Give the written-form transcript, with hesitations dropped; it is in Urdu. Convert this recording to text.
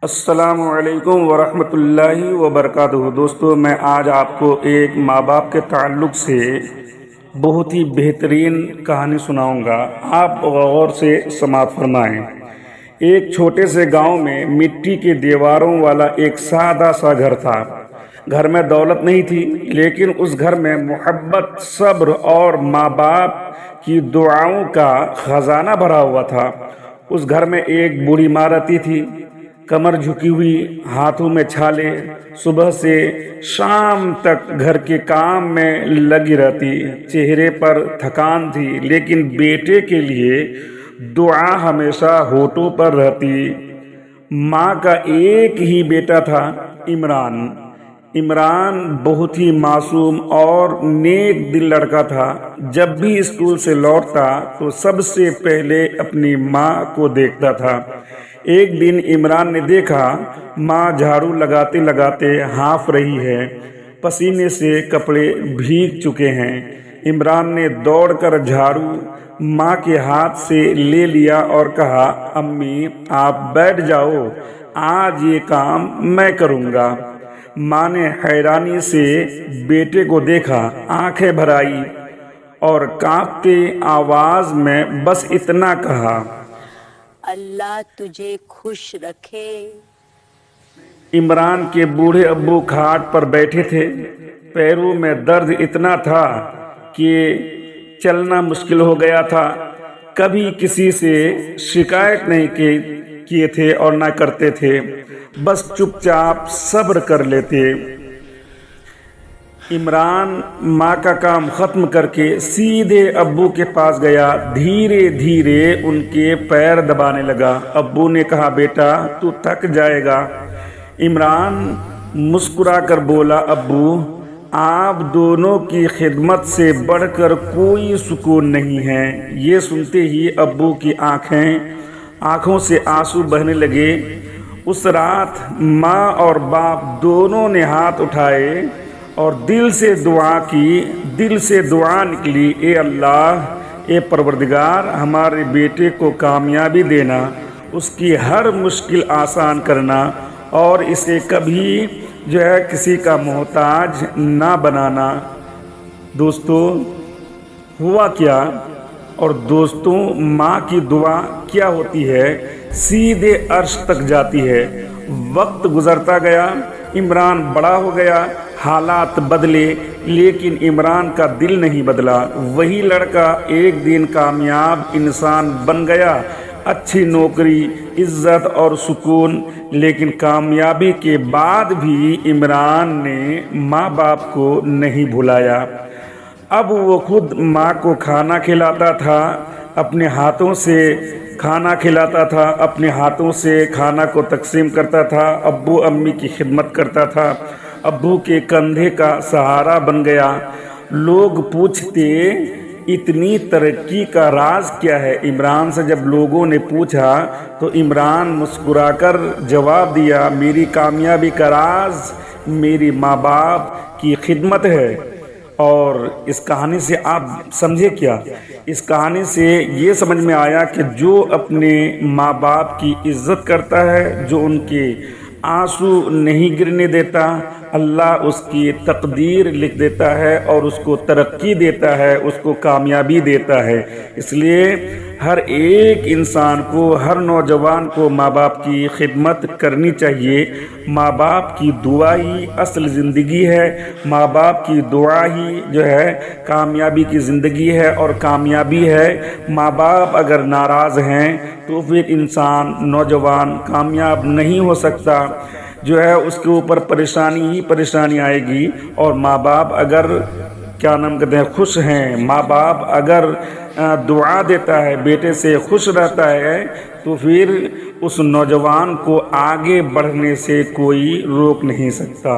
السلام علیکم ورحمۃ اللہ وبرکاتہ۔ دوستو، میں آج آپ کو ایک ماں باپ کے تعلق سے بہت ہی بہترین کہانی سناؤں گا۔ آپ غور سے سماعت فرمائیں۔ ایک چھوٹے سے گاؤں میں مٹی کے دیواروں والا ایک سادہ سا گھر تھا۔ گھر میں دولت نہیں تھی، لیکن اس گھر میں محبت، صبر اور ماں باپ کی دعاؤں کا خزانہ بھرا ہوا تھا۔ اس گھر میں ایک بوڑھی ماں رہتی تھی، کمر جھکی ہوئی، ہاتھوں میں چھالے، صبح سے شام تک گھر کے کام میں لگی رہتی۔ چہرے پر تھکان تھی، لیکن بیٹے کے لیے دعا ہمیشہ ہونٹوں پر رہتی۔ ماں کا ایک ہی بیٹا تھا، عمران۔ عمران بہت ہی معصوم اور نیک دل لڑکا تھا۔ جب بھی اسکول سے لوٹتا تو سب سے پہلے اپنی ماں کو دیکھتا تھا۔ ایک دن عمران نے دیکھا ماں جھاڑو لگاتے لگاتے ہانف رہی ہے، پسینے سے کپڑے بھیگ چکے ہیں۔ عمران نے دوڑ کر جھاڑو ماں کے ہاتھ سے لے لیا اور کہا، امی آپ بیٹھ جاؤ، آج یہ کام میں کروں گا۔ ماں نے حیرانی سے بیٹے کو دیکھا، آنکھیں بھر آئی اور کانپتے آواز میں بس اتنا کہا، اللہ تجھے خوش رکھے۔ عمران کے بوڑھے ابو کھاٹ پر بیٹھے تھے۔ پیروں میں درد اتنا تھا کہ چلنا مشکل ہو گیا تھا۔ کبھی کسی سے شکایت نہیں کیے تھے اور نہ کرتے تھے، بس چپ چاپ صبر کر لیتے۔ عمران ماں کا کام ختم کر کے سیدھے ابو کے پاس گیا، دھیرے دھیرے ان کے پیر دبانے لگا۔ ابو نے کہا، بیٹا تو تھک جائے گا۔ عمران مسکرا کر بولا، ابو آپ دونوں کی خدمت سے بڑھ کر کوئی سکون نہیں ہے۔ یہ سنتے ہی ابو کی آنکھوں سے آنسو بہنے لگے۔ اس رات ماں اور باپ دونوں نے ہاتھ اٹھائے اور دل سے دعا نکلی، اے اللہ، اے پروردگار، ہمارے بیٹے کو کامیابی دینا، اس کی ہر مشکل آسان کرنا اور اسے کبھی کسی کا محتاج نہ بنانا۔ دوستو، ہوا کیا؟ اور دوستوں، ماں کی دعا کیا ہوتی ہے؟ سیدھے عرش تک جاتی ہے۔ وقت گزرتا گیا، عمران بڑا ہو گیا، حالات بدلے، لیکن عمران کا دل نہیں بدلا۔ وہی لڑکا ایک دن کامیاب انسان بن گیا، اچھی نوکری، عزت اور سکون۔ لیکن کامیابی کے بعد بھی عمران نے ماں باپ کو نہیں بھلایا۔ اب وہ خود ماں کو کھانا کھلاتا تھا، اپنے ہاتھوں سے کھانا کھلاتا تھا، اپنے ہاتھوں سے کھانا کو تقسیم کرتا تھا، ابو امی کی خدمت کرتا تھا، ابو کے کندھے کا سہارا بن گیا۔ لوگ پوچھتے، اتنی ترقی کا راز کیا ہے؟ عمران سے جب لوگوں نے پوچھا تو عمران مسکرا کر جواب دیا، میری کامیابی کا راز میری ماں باپ کی خدمت ہے۔ اور اس کہانی سے آپ سمجھے کیا؟ اس کہانی سے یہ سمجھ میں آیا کہ جو اپنے ماں باپ کی عزت کرتا ہے، جو ان کے آنسو نہیں گرنے دیتا، اللہ اس کی تقدیر لکھ دیتا ہے اور اس کو ترقی دیتا ہے، اس کو کامیابی دیتا ہے۔ اس لیے ہر ایک انسان کو، ہر نوجوان کو ماں باپ کی خدمت کرنی چاہیے۔ ماں باپ کی دعا ہی اصل زندگی ہے، ماں باپ کی دعا ہی کامیابی کی زندگی ہے اور کامیابی ہے۔ ماں باپ اگر ناراض ہیں تو پھر انسان، نوجوان کامیاب نہیں ہو سکتا، اس کے اوپر پریشانی ہی پریشانی آئے گی۔ اور ماں باپ اگر خوش ہیں، ماں باپ اگر دعا دیتا ہے، بیٹے سے خوش رہتا ہے، تو پھر اس نوجوان کو آگے بڑھنے سے کوئی روک نہیں سکتا۔